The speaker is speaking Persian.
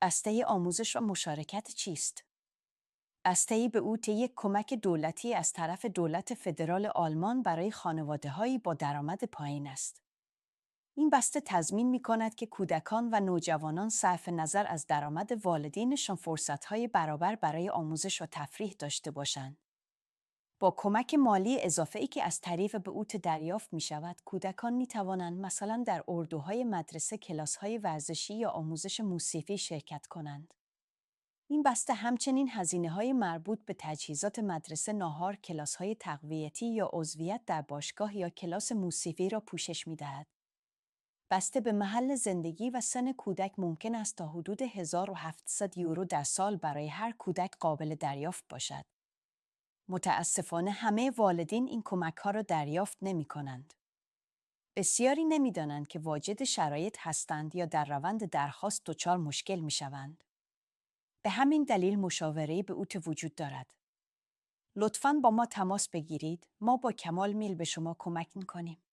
اسطه آموزش و مشارکت چیست؟ اسطه به‌وت یک کمک دولتی از طرف دولت فدرال آلمان برای خانواده‌هایی با درآمد پایین است. این بسته تضمین می‌کند که کودکان و نوجوانان صرف نظر از درآمد والدینشان فرصت‌های برابر برای آموزش و تفریح داشته باشند. با کمک مالی اضافه‌ای که از طریق به‌وت دریافت می‌شود، کودکان می‌توانند مثلا در اردوهای مدرسه کلاس‌های ورزشی یا آموزش موسیقی شرکت کنند. این بسته همچنین هزینه‌های مربوط به تجهیزات مدرسه، ناهار، کلاس‌های تقویتی یا عضویت در باشگاه یا کلاس موسیقی را پوشش می‌دهد. بسته به محل زندگی و سن کودک ممکن است تا حدود 1700 یورو در سال برای هر کودک قابل دریافت باشد. متاسفانه همه والدین این کمک‌ها را دریافت نمی‌کنند. بسیاری نمی‌دانند که واجد شرایط هستند یا در روند درخواست دچار مشکل می‌شوند. به همین دلیل مشاوره به‌وت وجود دارد. لطفاً با ما تماس بگیرید. ما با کمال میل به شما کمک می‌کنیم.